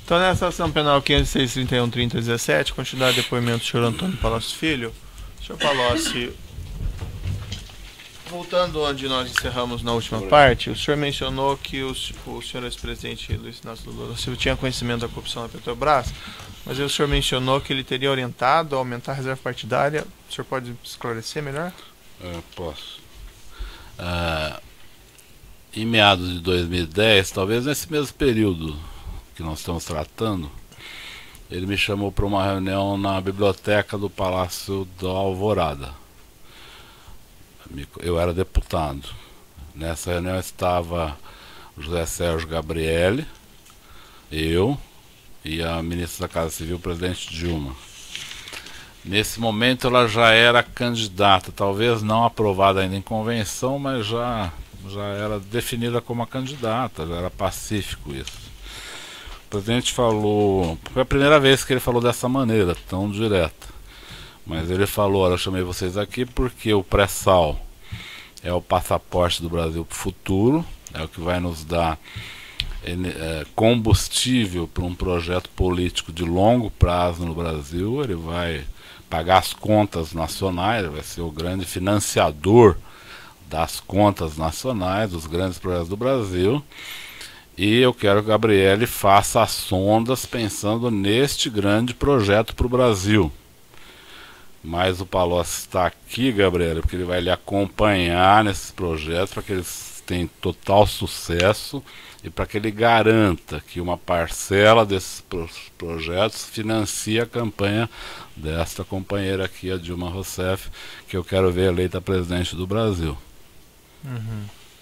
Então, nessa ação penal 506-31-30-17, continuidade do depoimento do senhor Antônio Palocci Filho. Senhor Palocci, voltando onde nós encerramos na última parte, o senhor mencionou que o senhor ex-presidente Luiz Inácio Lula da Silva tinha conhecimento da corrupção da Petrobras, mas aí o senhor mencionou que ele teria orientado a aumentar a reserva partidária. O senhor pode esclarecer melhor? Posso. Em meados de 2010, talvez nesse mesmo período que nós estamos tratando, ele me chamou para uma reunião na biblioteca do Palácio da Alvorada. Eu era deputado. Nessa reunião estava o José Sérgio Gabrielli, eu e a ministra da Casa Civil, o presidente Dilma. Nesse momento ela já era candidata, talvez não aprovada ainda em convenção, mas já era definida como a candidata, já era pacífico isso. O presidente falou, foi a primeira vez que ele falou dessa maneira, tão direta. Mas ele falou, olha, eu chamei vocês aqui porque o pré-sal é o passaporte do Brasil para o futuro, é o que vai nos dar combustível para um projeto político de longo prazo no Brasil. Ele vai pagar as contas nacionais, vai ser o grande financiador das contas nacionais, dos grandes projetos do Brasil. E eu quero que o Gabrielli faça as sondas pensando neste grande projeto para o Brasil. Mas o Palocci está aqui, Gabrielli, porque ele vai lhe acompanhar nesses projetos para que eles tenham total sucesso e para que ele garanta que uma parcela desses projetos financie a campanha desta companheira aqui, a Dilma Rousseff, que eu quero ver eleita presidente do Brasil.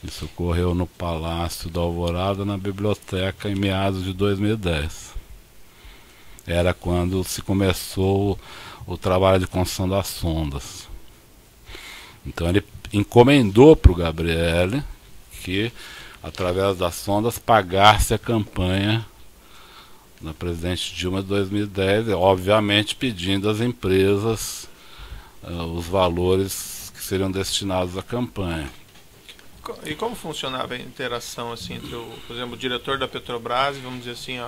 Isso ocorreu no Palácio da Alvorada, na biblioteca, em meados de 2010. Era quando se começou o trabalho de construção das sondas. Então ele encomendou para o Gabrielli que, através das sondas, pagasse a campanha da presidente Dilma de 2010, obviamente pedindo às empresas os valores que seriam destinados à campanha. E como funcionava a interação assim entre, por exemplo, o diretor da Petrobras e, vamos dizer assim,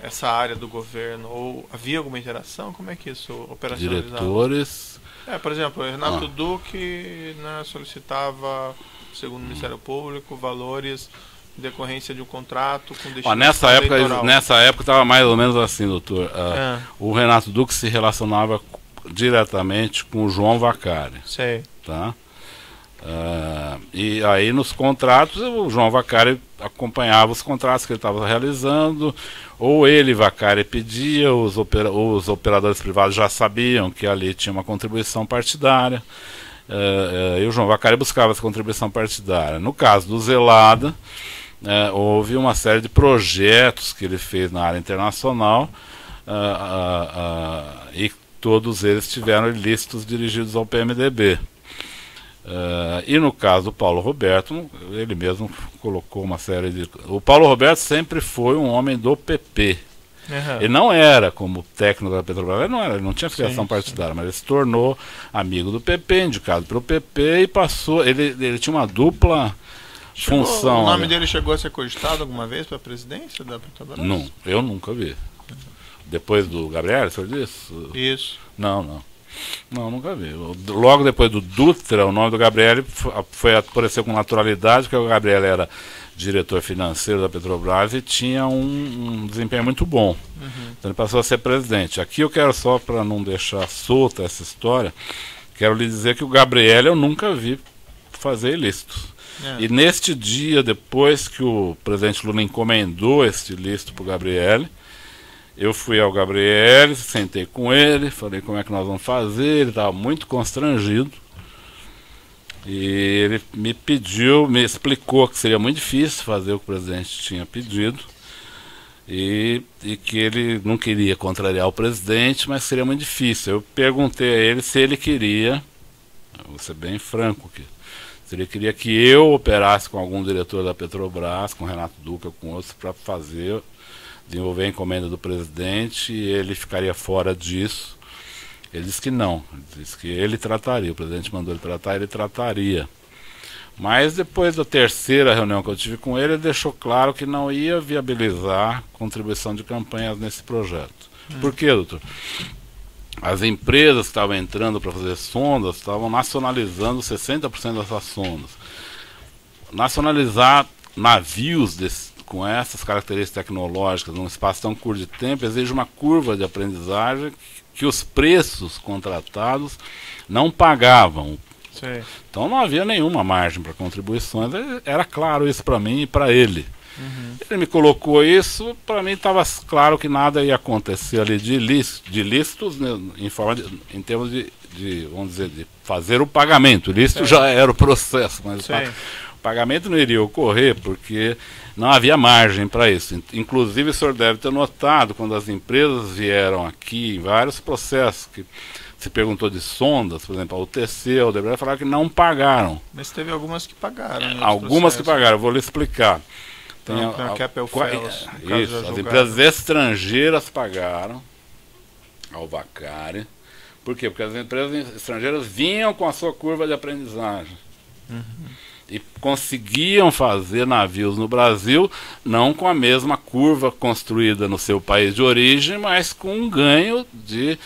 essa área do governo? Ou havia alguma interação? Como é que isso operacionalizava? Diretores... por exemplo, Renato Duque, né, solicitava, segundo o Ministério Público, valores em decorrência de um contrato com destino eleitoral. Nessa época estava mais ou menos assim, doutor. O Renato Duque se relacionava diretamente com o João Vacari. Sei. Tá? E aí nos contratos o João Vacari acompanhava os contratos que ele estava realizando, ou ele, Vacari, pedia, os operadores privados já sabiam que ali tinha uma contribuição partidária, e o João Vacari buscava essa contribuição partidária. No caso do Zelada, houve uma série de projetos que ele fez na área internacional, e todos eles tiveram ilícitos dirigidos ao PMDB. E no caso do Paulo Roberto, ele mesmo colocou uma série de... O Paulo Roberto sempre foi um homem do PP. Ele não era como técnico da Petrobras, ele não tinha filiação partidária, mas ele se tornou amigo do PP, indicado pelo PP, e passou... Ele tinha uma dupla função. O nome dele chegou a ser cogitado alguma vez para a presidência da Petrobras? Não, eu nunca vi. Depois do Gabriel, o senhor disse? Isso. Não, nunca vi. Logo depois do Dutra, o nome do Gabriel apareceu com naturalidade, porque o Gabriel era diretor financeiro da Petrobras e tinha um desempenho muito bom. Então ele passou a ser presidente. Aqui eu quero, só para não deixar solta essa história, quero lhe dizer que o Gabriel eu nunca vi fazer ilícitos. E neste dia, depois que o presidente Lula encomendou este ilícito para o Gabriel, eu fui ao Gabriel, sentei com ele, falei como é que nós vamos fazer, ele estava muito constrangido. E ele me explicou que seria muito difícil fazer o que o presidente tinha pedido. E que ele não queria contrariar o presidente, mas seria muito difícil. Eu perguntei a ele se ele queria, vou ser bem franco aqui, se ele queria que eu operasse com algum diretor da Petrobras, com Renato Duque ou com outros, para desenvolver a encomenda do presidente, e ele ficaria fora disso. Ele disse que não, ele disse que ele trataria, o presidente mandou ele tratar, ele trataria. Mas depois da terceira reunião que eu tive com ele deixou claro que não ia viabilizar contribuição de campanhas nesse projeto. Por quê, doutor? As empresas que estavam entrando para fazer sondas estavam nacionalizando 60% dessas sondas. Nacionalizar navios com essas características tecnológicas num espaço tão curto de tempo exige uma curva de aprendizagem que os preços contratados não pagavam. Sim. Então não havia nenhuma margem para contribuições. Era claro isso para mim e para ele. Ele me colocou isso, para mim estava claro que nada ia acontecer ali de ilícitos, né, em termos de, vamos dizer, de fazer o pagamento. O ilícito já era o processo, mas o pagamento não iria ocorrer porque não havia margem para isso. Inclusive o senhor deve ter notado, quando as empresas vieram aqui, em vários processos, que se perguntou de sondas, por exemplo, a UTC, a Odebrecht, falaram que não pagaram. Mas teve algumas que pagaram. Algumas que pagaram, vou lhe explicar. Tem as empresas estrangeiras pagaram ao Vacari. Por quê? Porque as empresas estrangeiras vinham com a sua curva de aprendizagem. E conseguiam fazer navios no Brasil, não com a mesma curva construída no seu país de origem, mas com um ganho de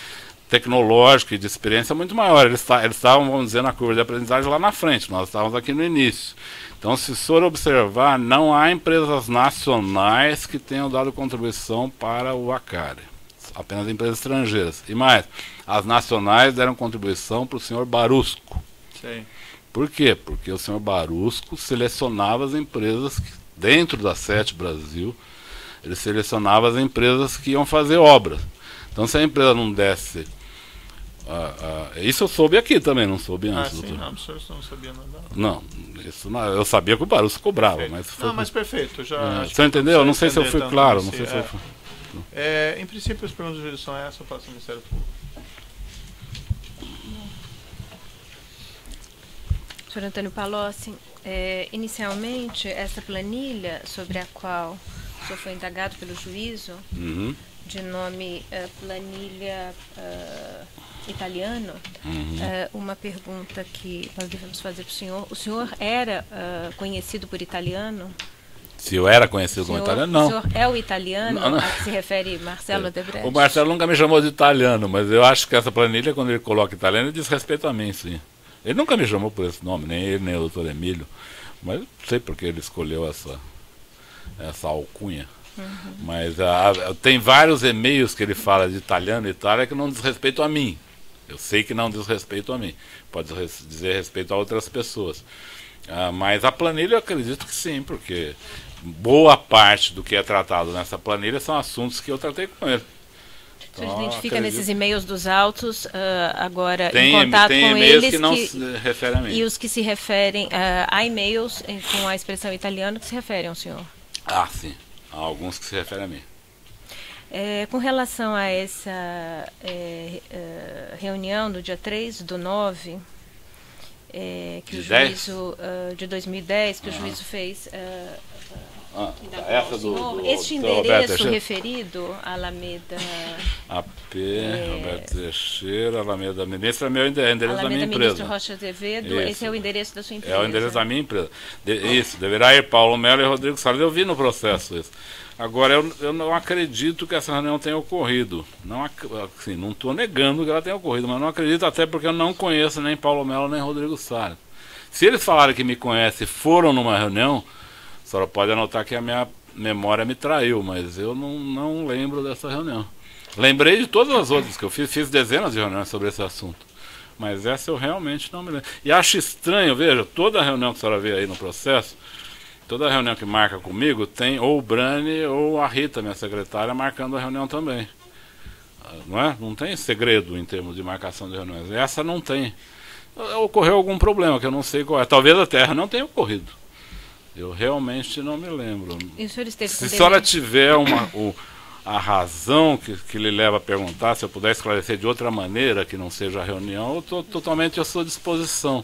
tecnológico e de experiência muito maior. Eles estavam, vamos dizer, na curva de aprendizagem lá na frente, nós estávamos aqui no início. Então, se o senhor observar, não há empresas nacionais que tenham dado contribuição para o Vacari. Apenas empresas estrangeiras. E mais, as nacionais deram contribuição para o senhor Barusco. Sim. Por quê? Porque o senhor Barusco selecionava as empresas, dentro da SET Brasil, ele selecionava as empresas que iam fazer obras. Então, se a empresa não desse... isso eu soube aqui também, não soube antes. Sim, não, o senhor não sabia nada. Não, isso não, eu sabia que o Barusco cobrava, mas... Mas perfeito, o senhor entendeu? Não sei se eu fui claro, não sei se eu fui... em princípio, as perguntas de jurisdição é essa, eu passo ao Ministério Público. Senhor Antônio Palocci, inicialmente, essa planilha sobre a qual o senhor foi indagado pelo juízo, de nome planilha italiano, uma pergunta que nós devemos fazer para o senhor. O senhor era conhecido por italiano? Se eu era conhecido como italiano, não. O senhor é o italiano a que se refere Marcelo Odebrecht? O Marcelo nunca me chamou de italiano, mas eu acho que essa planilha, quando ele coloca italiano, ele diz respeito a mim, sim. Ele nunca me chamou por esse nome, nem ele, nem o doutor Emílio, mas não sei porque ele escolheu essa alcunha. Mas tem vários e-mails que ele fala de italiano e Itália que não diz respeito a mim. Eu sei que não diz respeito a mim. Pode dizer respeito a outras pessoas. Mas a planilha eu acredito que sim, porque boa parte do que é tratado nessa planilha são assuntos que eu tratei com ele. O senhor identifica nesses e-mails dos autos, agora tem, em contato tem com e-mails eles que não se referem a mim. E os que se referem a e-mails com a expressão italiana que se referem ao senhor? Sim. Há alguns que se referem a mim. Com relação a essa reunião do dia 3/9, que o juízo de 2010, que o juízo fez... essa este endereço referido, Alameda... AP, Roberto Teixeira, Alameda Ministro, é meu endereço da minha empresa. Ministro Rocha Azevedo, esse é o endereço da sua empresa. É o endereço da minha empresa. Isso, deverá ir Paulo Melo e Rodrigo Salles. Eu vi no processo isso. Agora, eu não acredito que essa reunião tenha ocorrido. Não estou negando que ela tenha ocorrido, mas não acredito até porque eu não conheço nem Paulo Melo nem Rodrigo Salles. Se eles falarem que me conhecem e foram numa reunião, a senhora pode anotar que a minha memória me traiu, mas eu não lembro dessa reunião. Lembrei de todas as outras que eu fiz dezenas de reuniões sobre esse assunto. Mas essa eu realmente não me lembro. E acho estranho, veja, toda reunião que a senhora vê aí no processo, toda reunião que marca comigo, tem ou o Brani ou a Rita, minha secretária, marcando a reunião também. Não é? Não tem segredo em termos de marcação de reuniões. Essa não tem. Ocorreu algum problema que eu não sei qual é. Talvez a Terra não tenha ocorrido. Eu realmente não me lembro. E o senhor esteve com Se a senhora tiver a razão que lhe leva a perguntar, se eu puder esclarecer de outra maneira que não seja a reunião, eu estou totalmente à sua disposição.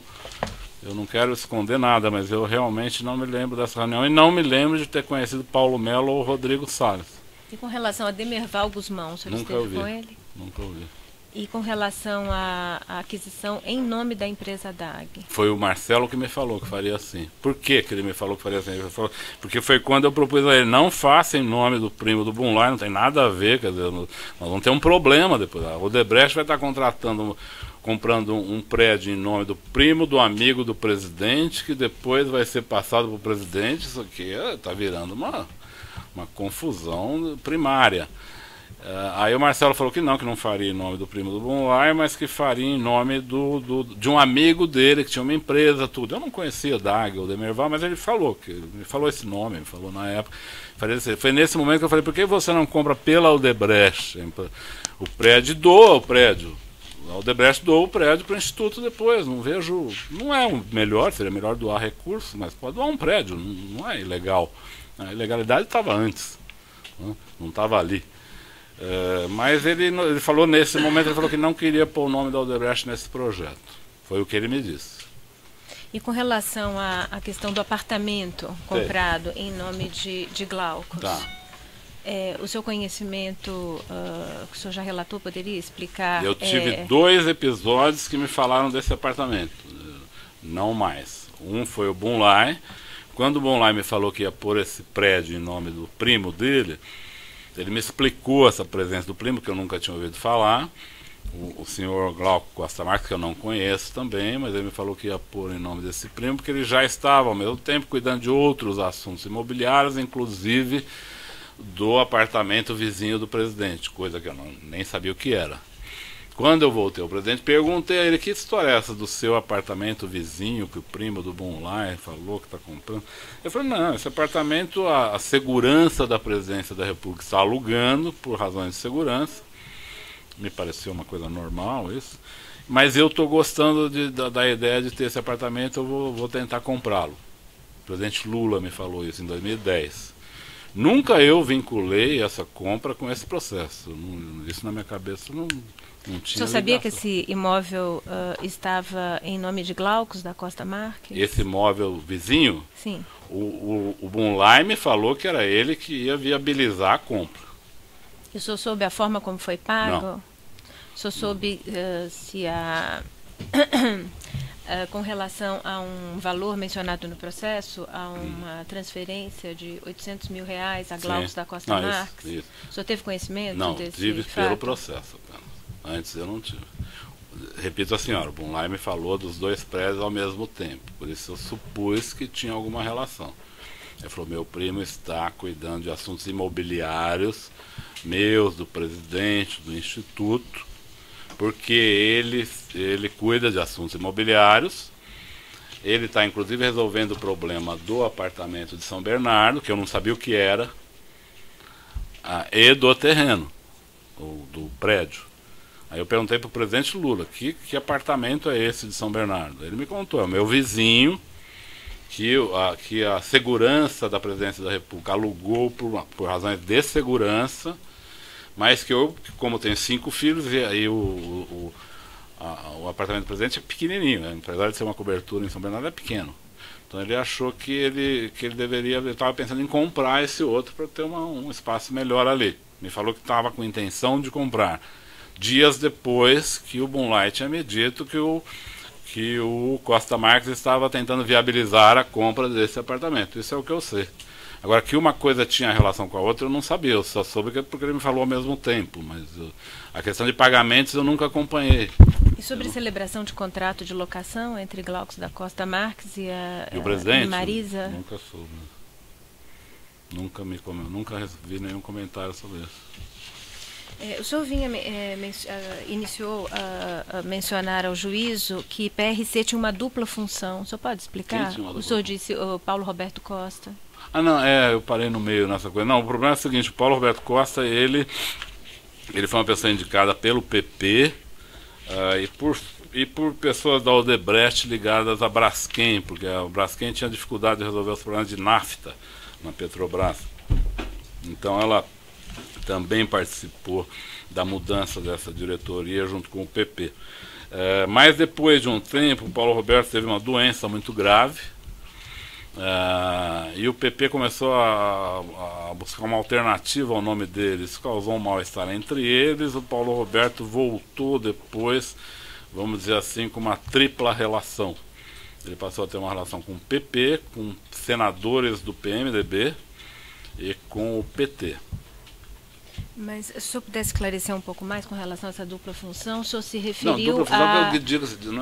Eu não quero esconder nada, mas eu realmente não me lembro dessa reunião e não me lembro de ter conhecido Paulo Melo ou Rodrigo Salles. E com relação a Demerval Guzmão, o senhor esteve com ele? Nunca ouvi. E com relação à aquisição em nome da empresa DAG? Foi o Marcelo que me falou que faria assim. Por que ele me falou que faria assim? Ele falou, porque foi quando eu propus a ele, não faça em nome do primo do Bunlai, não tem nada a ver, quer dizer, nós vamos ter um problema depois. A Odebrecht vai estar comprando um prédio em nome do primo do amigo do presidente, que depois vai ser passado para o presidente. Isso aqui está virando uma confusão primária. Aí o Marcelo falou que não faria em nome do primo do Bunlai, mas que faria em nome de um amigo dele, que tinha uma empresa, tudo. Eu não conhecia DAG ou Demerval, mas ele falou esse nome, ele falou na época. Foi nesse momento que eu falei, por que você não compra pela Odebrecht o prédio? Doa o prédio. A Odebrecht doou o prédio para o Instituto depois. Não é o melhor, seria melhor doar recursos, mas pode doar um prédio, não é ilegal. A ilegalidade estava antes, não estava ali. Mas ele falou nesse momento, ele falou que não queria pôr o nome da Odebrecht nesse projeto. Foi o que ele me disse. E com relação à questão do apartamento comprado em nome de Glaucus, tá. O seu conhecimento, que o senhor já relatou, poderia explicar? Eu tive 2 episódios que me falaram desse apartamento, não mais. Um foi o Bunlai. Quando o Bunlai me falou que ia pôr esse prédio em nome do primo dele, ele me explicou essa presença do primo, que eu nunca tinha ouvido falar. O senhor Glauco Costa Marques, que eu não conheço também, mas ele me falou que ia pôr em nome desse primo, porque ele já estava ao mesmo tempo cuidando de outros assuntos imobiliários, inclusive do apartamento vizinho do presidente, coisa que eu nem sabia o que era. Quando eu voltei ao presidente, perguntei a ele, que história é essa do seu apartamento vizinho, que o primo do Bunlai falou que está comprando? Ele falou, não, esse apartamento, a segurança da presidência da República está alugando, por razões de segurança. Me pareceu uma coisa normal isso. Mas eu estou gostando da ideia de ter esse apartamento, eu vou tentar comprá-lo. O presidente Lula me falou isso em 2010. Nunca eu vinculei essa compra com esse processo. Isso na minha cabeça não tinha. O senhor sabia que esse imóvel estava em nome de Glaucus da Costa Marques? Esse imóvel vizinho? Sim. O Bunlai me falou que era ele que ia viabilizar a compra. E o senhor soube a forma como foi pago? Não. O senhor soube se com relação a um valor mencionado no processo, a uma transferência de R$800 mil a Glaucus da Costa Marques? Isso. O senhor teve conhecimento desse fato? Não, tive pelo processo apenas. Antes eu não tive. Repito a senhora, o Bunlai me falou dos 2 prédios ao mesmo tempo, por isso eu supus que tinha alguma relação. Ele falou, meu primo está cuidando de assuntos imobiliários, meus, do presidente, do instituto, porque ele cuida de assuntos imobiliários. Ele está inclusive resolvendo o problema do apartamento de São Bernardo, que eu não sabia o que era, e do terreno, do prédio. Aí eu perguntei para o presidente Lula, que apartamento é esse de São Bernardo? Ele me contou, é o meu vizinho, que a segurança da presidência da República alugou por razões de segurança, mas que eu, como tenho 5 filhos, e aí o apartamento do presidente é pequenininho, né? Apesar de ser uma cobertura em São Bernardo, é pequeno. Então ele achou que ele estava pensando em comprar esse outro para ter um espaço melhor ali. Me falou que estava com intenção de comprar. Dias depois que o Bunlai tinha me dito que o Costa Marques estava tentando viabilizar a compra desse apartamento. Isso é o que eu sei. Agora, que uma coisa tinha relação com a outra, eu não sabia. Eu só soube porque ele me falou ao mesmo tempo. Mas a questão de pagamentos eu nunca acompanhei. E sobre celebração de contrato de locação entre Glaucus da Costa Marques e o presidente? Marisa? Nunca soube. Nunca vi nenhum comentário sobre isso. O senhor iniciou a mencionar ao juízo que PRC tinha uma dupla função. O senhor pode explicar? O senhor disse o Paulo Roberto Costa. Não, eu parei no meio nessa coisa. Não, o problema é o seguinte, o Paulo Roberto Costa, ele foi uma pessoa indicada pelo PP e por pessoas da Odebrecht ligadas à Braskem, porque a Braskem tinha dificuldade de resolver os problemas de nafta na Petrobras. Então ela também participou da mudança dessa diretoria junto com o PP. Mas depois de um tempo, o Paulo Roberto teve uma doença muito grave E o PP começou a buscar uma alternativa ao nome deles, causou um mal-estar entre eles. O Paulo Roberto voltou depois, vamos dizer assim, com uma tripla relação. Ele passou a ter uma relação com o PP, com senadores do PMDB e com o PT. Mas se o senhor pudesse esclarecer um pouco mais com relação a essa dupla função, o senhor se referiu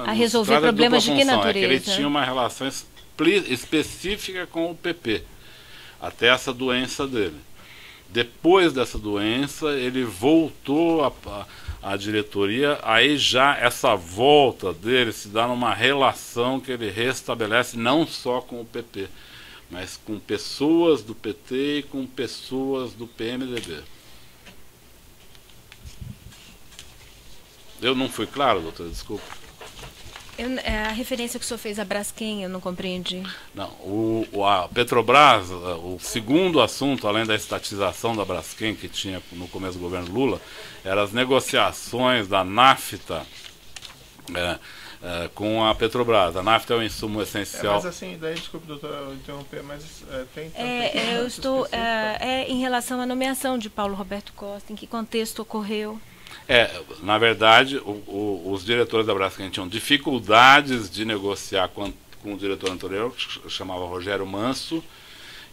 a resolver problemas de que natureza? É que ele tinha uma relação específica com o PP, até essa doença dele. Depois dessa doença, ele voltou à diretoria, aí já essa volta dele se dá numa relação que ele restabelece não só com o PP, mas com pessoas do PT e com pessoas do PMDB. Eu não fui claro, doutor? Desculpa. A referência que o senhor fez a Braskem, eu não compreendi. Não, a Petrobras, o segundo assunto, além da estatização da Braskem, que tinha no começo do governo Lula, eram as negociações da NAFTA com a Petrobras. A NAFTA é um insumo essencial. Mas assim, daí, desculpe, doutor, eu interromper, mas tem... eu estou... em relação à nomeação de Paulo Roberto Costa, em que contexto ocorreu? Na verdade, os diretores da Braskem tinham dificuldades de negociar com o diretor anterior, que chamava Rogério Manso.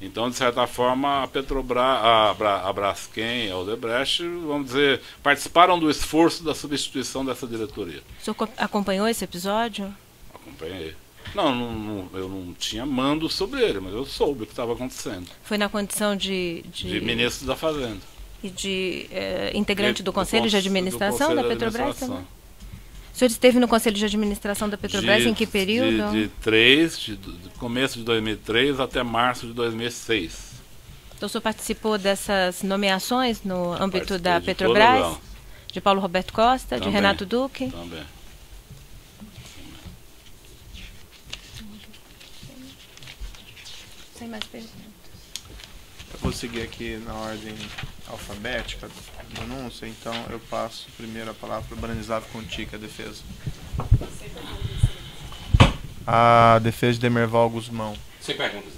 Então, de certa forma, a Petrobras, a Braskem e a Odebrecht, vamos dizer, participaram do esforço da substituição dessa diretoria. O senhor acompanhou esse episódio? Acompanhei. Não, eu não tinha mando sobre ele, mas eu soube o que estava acontecendo. Foi na condição de ministro da Fazenda. E de integrante do Conselho de Administração da Petrobras também? O senhor esteve no Conselho de Administração da Petrobras em que período? De começo de 2003 até março de 2006. Então o senhor participou dessas nomeações no âmbito da Petrobras? De Paulo Roberto Costa, também, de Renato Duque? Também. Sem mais perguntas. Eu vou seguir aqui na ordem alfabética da denúncia, então eu passo primeiro a palavra para o Branizado Contica, a defesa. A defesa de Demerval Guzmão. Sem perguntas.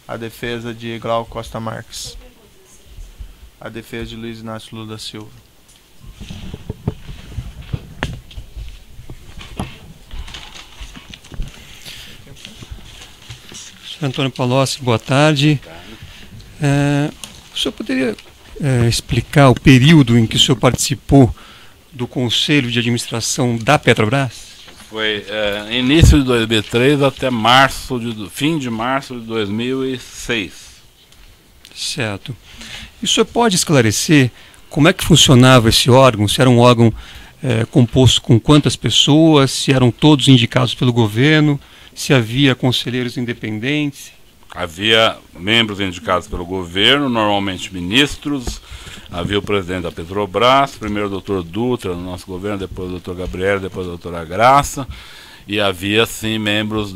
A defesa de Glauco Costa Marques. A defesa de Luiz Inácio Lula da Silva. Senhor Antônio Palocci, boa tarde. O senhor poderia explicar o período em que o senhor participou do Conselho de Administração da Petrobras? Foi início de 2003 até fim de março de 2006. Certo. E o senhor pode esclarecer como é que funcionava esse órgão? Se era um órgão composto com quantas pessoas? Se eram todos indicados pelo governo? Se havia conselheiros independentes? Havia membros indicados pelo governo, normalmente ministros. Havia o presidente da Petrobras, primeiro o doutor Dutra no nosso governo, depois o doutor Gabriel, depois a doutora Graça. E havia, sim, membros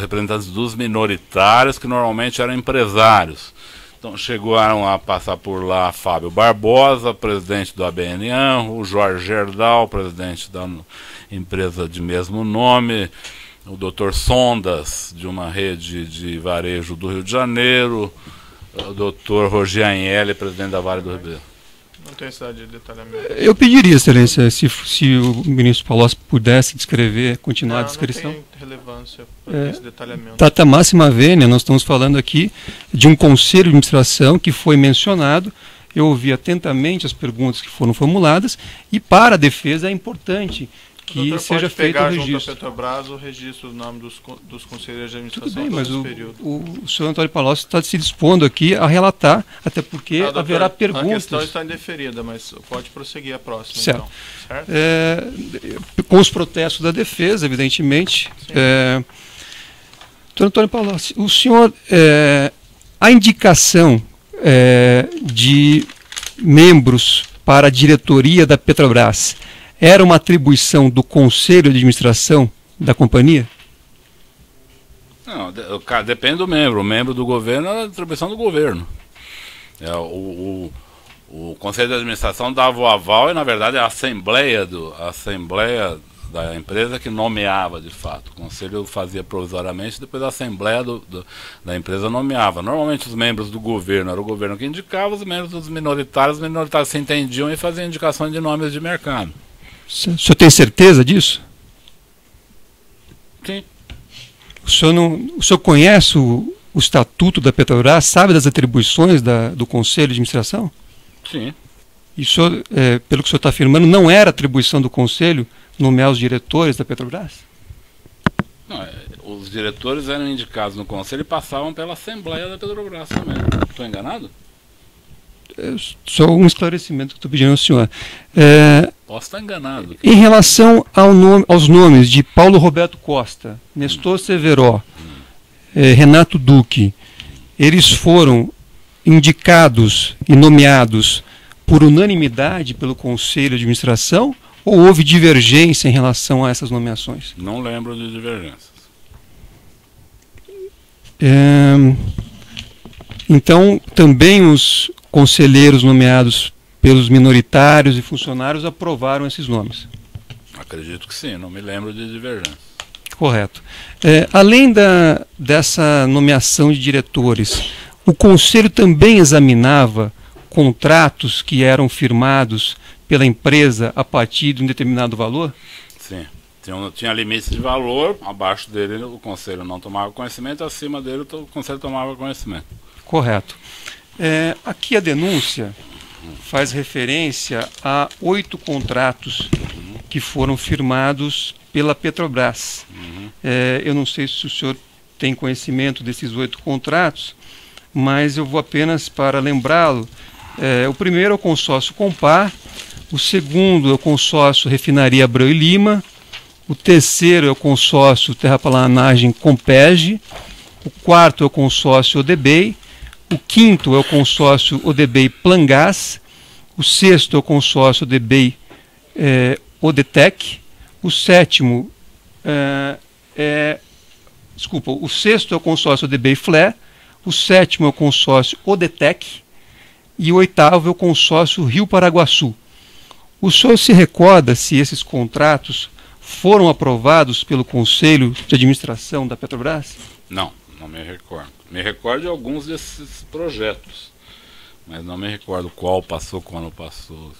representantes dos minoritários, que normalmente eram empresários. Então chegaram a passar por lá Fábio Barbosa, presidente do ABN, o Jorge Gerdau, presidente da empresa de mesmo nome, o Dr. Sondas, de uma rede de varejo do Rio de Janeiro, o Dr. Roger Agnelli, presidente da Vale do Ribeiro. Não tem necessidade de detalhamento. Eu pediria, excelência, se o ministro Palocci pudesse continuar a descrição. Não tem relevância para esse detalhamento. Data máxima vênia, nós estamos falando aqui de um conselho de administração que foi mencionado. Eu ouvi atentamente as perguntas que foram formuladas e para a defesa é importante que seja feito o registro. Junto à Petrobras o registro do nome dos conselheiros de administração. Tudo bem, mas período. o senhor Antônio Palocci está se dispondo aqui a relatar, até porque haverá perguntas. A questão está indeferida, mas pode prosseguir a próxima, certo. Então. Certo? Com os protestos da defesa, evidentemente. Doutor Antônio Palocci, o senhor, a indicação de membros para a diretoria da Petrobras era uma atribuição do Conselho de Administração da companhia? Não, depende do membro. O membro do governo é a atribuição do governo. O Conselho de Administração dava o aval e, na verdade, a Assembleia da empresa que nomeava de fato. O conselho fazia provisoriamente, depois a assembleia da empresa nomeava. Normalmente os membros do governo, era o governo que indicava, os membros dos minoritários, os minoritários se entendiam e faziam indicações de nomes de mercado. O senhor tem certeza disso? Sim. O senhor conhece o estatuto da Petrobras, sabe das atribuições do Conselho de Administração? Sim. E o senhor, pelo que o senhor está afirmando, não era atribuição do Conselho nomear os diretores da Petrobras? Não, os diretores eram indicados no Conselho e passavam pela Assembleia da Petrobras também. Estou enganado? Só um esclarecimento que estou pedindo ao senhor. Posso estar enganado. Em relação aos nomes de Paulo Roberto Costa, Nestor Severo, Renato Duque, eles foram indicados e nomeados por unanimidade pelo Conselho de Administração ou houve divergência em relação a essas nomeações? Não lembro de divergências. Então, também os conselheiros nomeados pelos minoritários e funcionários aprovaram esses nomes? Acredito que sim, não me lembro de divergência. Correto. Além dessa nomeação de diretores, o Conselho também examinava contratos que eram firmados pela empresa a partir de um determinado valor? Sim. Tinha limite de valor, abaixo dele o Conselho não tomava conhecimento, acima dele o Conselho tomava conhecimento. Correto. Aqui a denúncia faz referência a 8 contratos que foram firmados pela Petrobras. Eu não sei se o senhor tem conhecimento desses 8 contratos, mas eu vou apenas para lembrá-lo. O primeiro é o consórcio Compar, o segundo é o consórcio Refinaria Abreu e Lima, o terceiro é o consórcio Terraplanagem Compege, o quarto é o consórcio Odebei, o quinto é o consórcio Odebei Plangás, o sexto é o consórcio Odebei Odetec, o sétimo o sexto é o consórcio Odebei Flé, o sétimo é o consórcio Odetec e o oitavo é o consórcio Rio Paraguaçu. O senhor se recorda se esses contratos foram aprovados pelo Conselho de Administração da Petrobras? Não me recordo. Me recordo de alguns desses projetos, mas não me recordo qual passou, quando passou.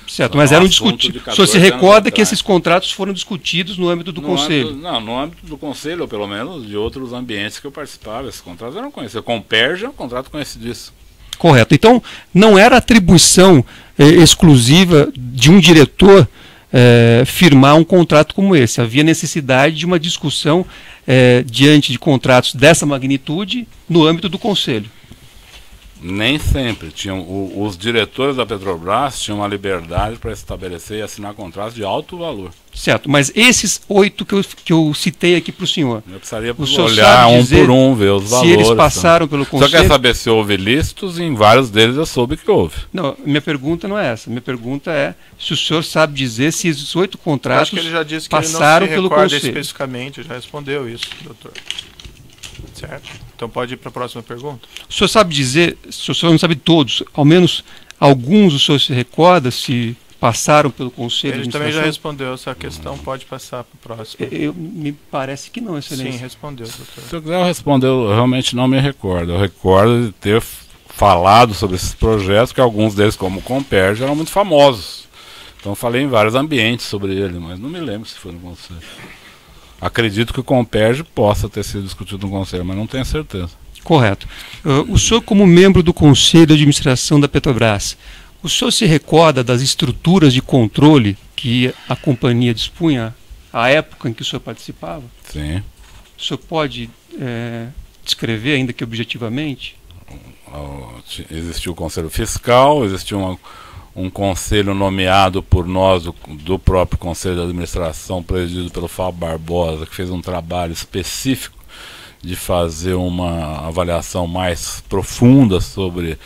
Certo, mas eram discutidos. O senhor se recorda que esses contratos foram discutidos no âmbito do Conselho? No âmbito do Conselho, ou pelo menos de outros ambientes que eu participava. Esses contratos eram conhecidos. Com o Comperja, um contrato conhecidíssimo. Correto. Então, não era atribuição exclusiva de um diretor firmar um contrato como esse. Havia necessidade de uma discussão diante de contratos dessa magnitude no âmbito do Conselho. Nem sempre. Os diretores da Petrobras tinham uma liberdade para estabelecer e assinar contratos de alto valor. Certo, mas esses 8 que eu citei aqui para o senhor. Eu precisaria olhar um por um, ver os valores. Se eles passaram pelo Conselho. Só quer saber se houve listos, em vários deles eu soube que houve. Não, minha pergunta não é essa. Minha pergunta é se o senhor sabe dizer se esses 8 contratos acho que ele já disse que passaram ele não se pelo recorda Conselho. especificamente, já respondeu isso, doutor. Certo? Então pode ir para a próxima pergunta? O senhor sabe dizer, se o senhor não sabe todos, ao menos alguns o senhor se recorda se passaram pelo Conselho de Ele também Administração? já respondeu essa questão, pode passar para o próximo. Me parece que não, excelência. Sim, respondeu, doutor. Se eu quiser responder, eu realmente não me recordo. Eu recordo de ter falado sobre esses projetos, que alguns deles, como o Comperja, eram muito famosos. Então eu falei em vários ambientes sobre ele, mas não me lembro se foi no Conselho. Acredito que o Comperja possa ter sido discutido no Conselho, mas não tenho certeza. Correto. O senhor, como membro do Conselho de Administração da Petrobras, o senhor se recorda das estruturas de controle que a companhia dispunha à época em que o senhor participava? Sim. O senhor pode descrever, ainda que objetivamente? Existiu o Conselho Fiscal, existiu um conselho nomeado por nós, do próprio Conselho de Administração, presidido pelo Fábio Barbosa, que fez um trabalho específico de fazer uma avaliação mais profunda sobre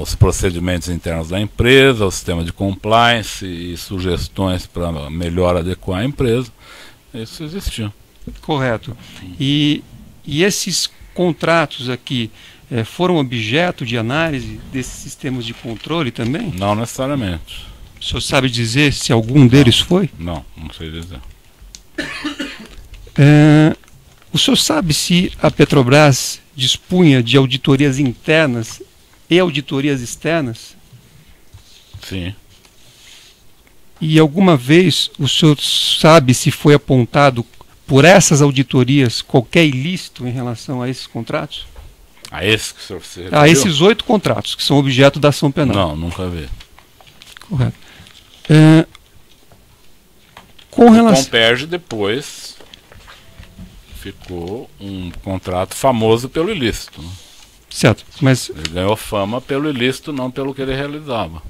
os procedimentos internos da empresa, o sistema de compliance e sugestões para melhor adequar a empresa. Isso existiu. Correto. E esses contratos aqui foram objeto de análise desses sistemas de controle também? Não necessariamente. O senhor sabe dizer se algum deles foi? Não sei dizer. O senhor sabe se a Petrobras dispunha de auditorias internas e auditorias externas? Sim. E alguma vez o senhor sabe se foi apontado por essas auditorias qualquer ilícito em relação a esses contratos? A esse que o senhor se referiu? A esses 8 contratos que são objeto da ação penal. Não, nunca vi. Correto. Com relação... O Comperj depois ficou um contrato famoso pelo ilícito. Né? Certo, mas... Ele ganhou fama pelo ilícito, não pelo que ele realizava.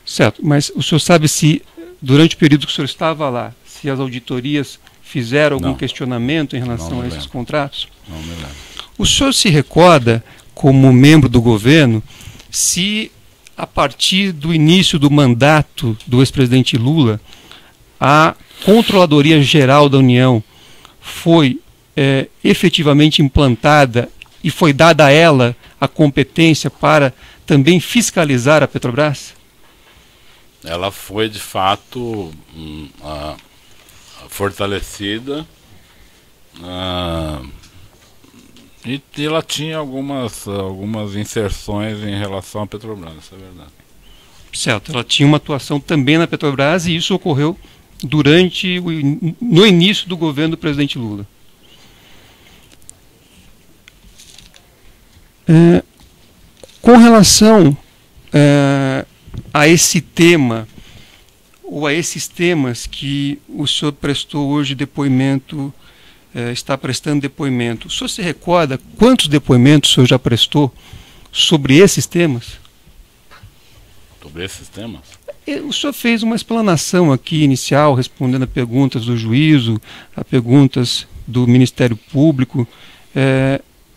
Certo, mas o senhor sabe se, durante o período que o senhor estava lá, se as auditorias fizeram algum questionamento em relação a esses contratos? Não me lembro. O senhor se recorda, como membro do governo, se a partir do início do mandato do ex-presidente Lula, a Controladoria Geral da União foi efetivamente implantada e foi dada a ela a competência para também fiscalizar a Petrobras? Ela foi, de fato, fortalecida e ela tinha algumas inserções em relação à Petrobras, isso é verdade. Certo, ela tinha uma atuação também na Petrobras e isso ocorreu no início do governo do presidente Lula. Com relação a esse tema, ou a esses temas que o senhor prestou hoje depoimento, está prestando depoimento, o senhor se recorda quantos depoimentos o senhor já prestou sobre esses temas? Sobre esses temas? O senhor fez uma explanação aqui inicial, respondendo a perguntas do juízo, a perguntas do Ministério Público.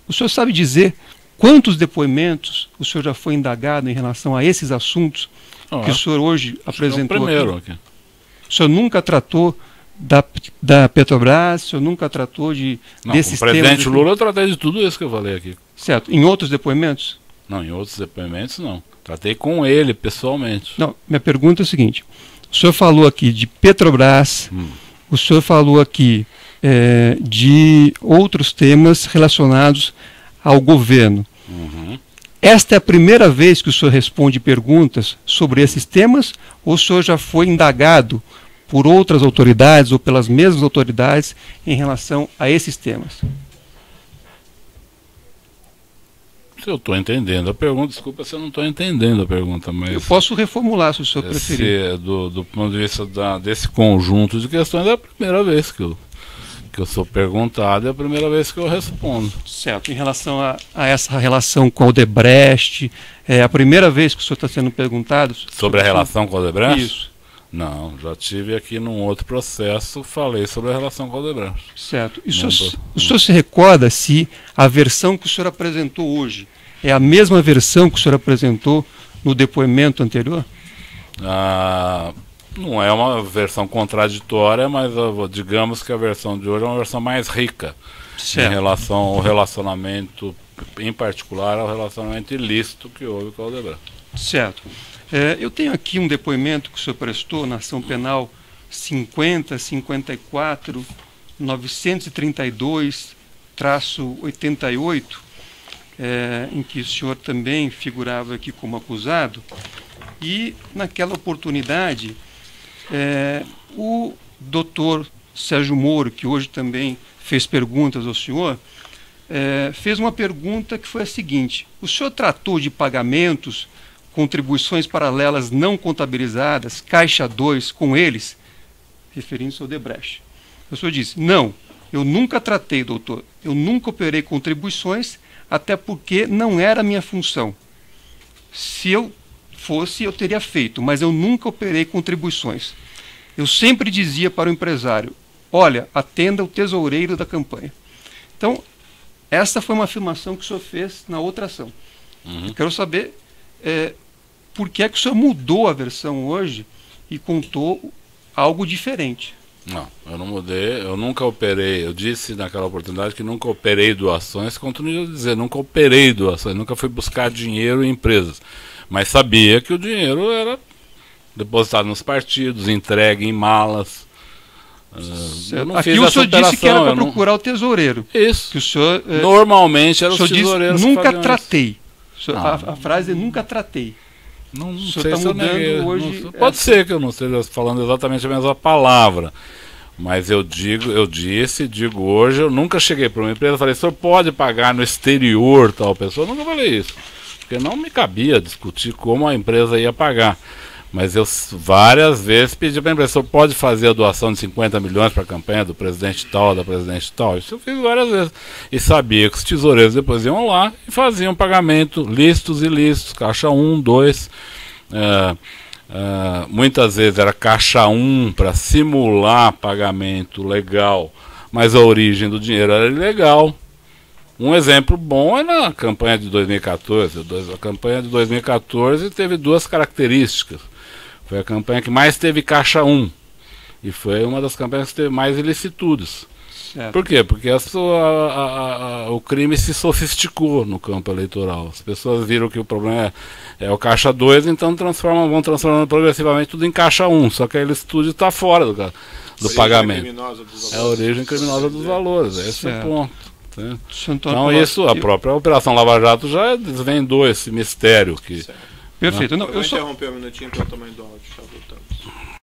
O senhor sabe dizer quantos depoimentos o senhor já foi indagado em relação a esses assuntos que o senhor hoje apresentou é o primeiro aqui? O senhor nunca tratou da Petrobras, o senhor nunca tratou desses temas? Com o presidente Lula eu tratei de tudo isso que eu falei aqui. Certo. Em outros depoimentos? Não, em outros depoimentos não. Tratei com ele, pessoalmente. Não, minha pergunta é a seguinte. O senhor falou aqui de Petrobras, o senhor falou aqui de outros temas relacionados ao governo. Esta é a primeira vez que o senhor responde perguntas sobre esses temas ou o senhor já foi indagado por outras autoridades ou pelas mesmas autoridades em relação a esses temas? Se eu estou entendendo a pergunta, desculpa se eu não estou entendendo a pergunta, mas... Eu posso reformular, se o senhor preferir. Do ponto de vista desse conjunto de questões, é a primeira vez que eu sou perguntado, é a primeira vez que eu respondo. Certo. Em relação a essa relação com a Odebrecht, é a primeira vez que o senhor está sendo perguntado? Sobre a relação com a Odebrecht? Isso. Não, já tive aqui num outro processo, falei sobre a relação com a Odebrecht. Certo. E o senhor se recorda se a versão que o senhor apresentou hoje é a mesma versão que o senhor apresentou no depoimento anterior? Não é uma versão contraditória, mas digamos que a versão de hoje é uma versão mais rica. Certo. Em relação ao relacionamento, em particular ao relacionamento ilícito que houve com a Odebrecht. Certo. Eu tenho aqui um depoimento que o senhor prestou na ação penal 50.932-88, em que o senhor também figurava aqui como acusado, e naquela oportunidade o doutor Sérgio Moro, que hoje também fez perguntas ao senhor, fez uma pergunta que foi a seguinte: o senhor tratou de pagamentos, contribuições paralelas não contabilizadas, Caixa 2, com eles, referindo-se ao Odebrecht? O senhor disse: não, eu nunca tratei, doutor, eu nunca operei contribuições, até porque não era a minha função. Se eu fosse, eu teria feito, mas eu nunca operei contribuições. Eu sempre dizia para o empresário: olha, atenda o tesoureiro da campanha. Então, essa foi uma afirmação que o senhor fez na outra ação. Eu quero saber por que é que o senhor mudou a versão hoje e contou algo diferente. Não, eu não mudei, eu nunca operei, eu disse naquela oportunidade que nunca operei doações, continuo a dizer, nunca operei doações, nunca fui buscar dinheiro em empresas, mas sabia que o dinheiro era depositado nos partidos, entregue em malas. Eu não Aqui fiz o senhor disse que era para não... procurar o tesoureiro. Isso. Que o senhor, normalmente era o tesoureiro. Nunca tratei. A frase é nunca tratei. Não o sei senhor se eu neguei. hoje Pode ser que eu não esteja falando exatamente a mesma palavra. Mas eu digo hoje, eu nunca cheguei para uma empresa e falei, o senhor pode pagar no exterior tal pessoa? Eu nunca falei isso. Porque não me cabia discutir como a empresa ia pagar. Mas eu várias vezes pedi para a empresa, o senhor pode fazer a doação de 50 milhões para a campanha do presidente tal, da presidente tal? Isso eu fiz várias vezes. E sabia que os tesoureiros depois iam lá e faziam pagamento lícitos e ilícitos, caixa 1, 2. Muitas vezes era caixa 1 para simular pagamento legal, mas a origem do dinheiro era ilegal. Um exemplo bom é na campanha de 2014. A campanha de 2014 teve duas características. Foi a campanha que mais teve caixa 1. E foi uma das campanhas que teve mais ilicitudes. Certo. Por quê? Porque o crime se sofisticou no campo eleitoral. As pessoas viram que o problema é o caixa 2, então vão transformando progressivamente tudo em caixa 1. Só que a ilicitude está fora do pagamento. É a origem criminosa dos valores. Esse é o ponto. Então a própria Operação Lava Jato já desvendou esse mistério. Perfeito. Eu vou interromper um minutinho para o tamanho do áudio. Tá voltando.